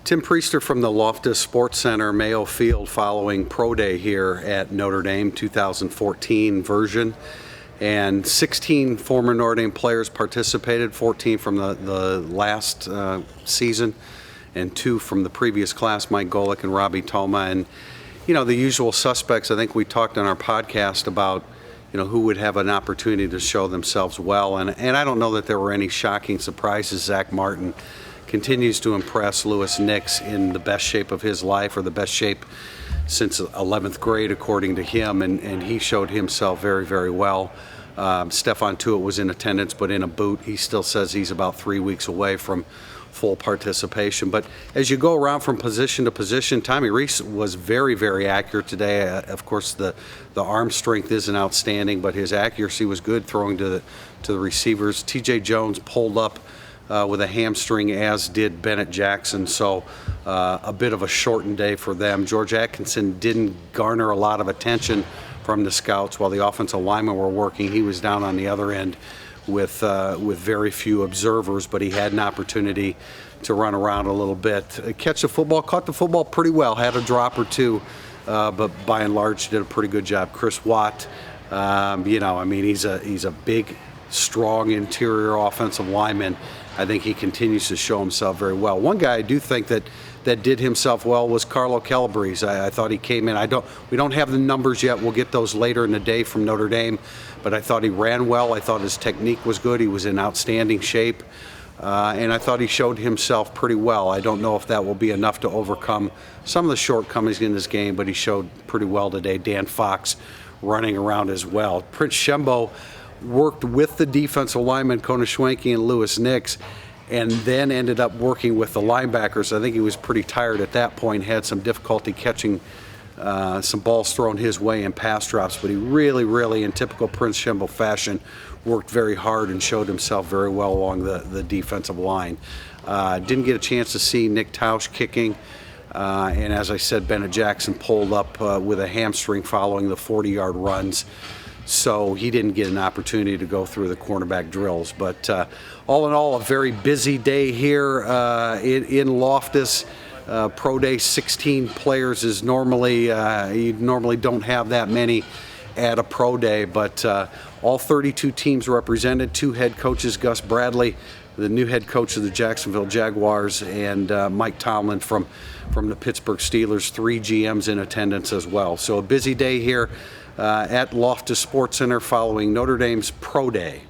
Tim Priester from the Loftus Sports Center, Mayo Field, following Pro Day here at Notre Dame 2014 version. And 16 former Notre Dame players participated, 14 from the last season and 2 from the previous class, Mike Golick and Robbie Toma. And, you know, the usual suspects. I think we talked on our podcast about, you know, who would have an opportunity to show themselves well. And I don't know that there were any shocking surprises. Zach Martin continues to impress. Louis Nix in the best shape of his life, or the best shape since 11th grade, according to him, and he showed himself very, very well. Stephon Tuitt was in attendance, but in a boot. He still says he's about 3 weeks away from full participation. But as you go around from position to position, Tommy Rees was very, very accurate today. Of course, the arm strength isn't outstanding, but his accuracy was good, throwing to the receivers. T.J. Jones pulled up with a hamstring, as did Bennett Jackson, so a bit of a shortened day for them. George Atkinson didn't garner a lot of attention from the scouts while the offensive linemen were working. He was down on the other end with very few observers, but he had an opportunity to run around a little bit. Caught the football pretty well, had a drop or two, but by and large did a pretty good job. Chris Watt, he's a big, strong interior offensive lineman. I think he continues to show himself very well. One guy I do think that did himself well was Carlo Calabrese. I thought he came in. We don't have the numbers yet. We'll get those later in the day from Notre Dame, but I thought he ran well. I thought his technique was good. He was in outstanding shape, and I thought he showed himself pretty well. I don't know if that will be enough to overcome some of the shortcomings in this game, but he showed pretty well today. Dan Fox running around as well. Prince Shembo worked with the defensive lineman Kona Schwenke and Louis Nix, and then ended up working with the linebackers. I think he was pretty tired at that point, had some difficulty catching some balls thrown his way in pass drops, but he really, in typical Prince Shembo fashion, worked very hard and showed himself very well along the defensive line. Didn't get a chance to see Nick Tausch kicking, and as I said, Bennett Jackson pulled up with a hamstring following the 40-yard runs, so he didn't get an opportunity to go through the cornerback drills. But all in all, a very busy day here in Loftus. Pro Day, 16 players is normally, you normally don't have that many at a Pro Day, but all 32 teams represented, 2 head coaches, Gus Bradley, the new head coach of the Jacksonville Jaguars, and Mike Tomlin from the Pittsburgh Steelers, 3 GMs in attendance as well. So a busy day here at Loftus Sports Center following Notre Dame's Pro Day.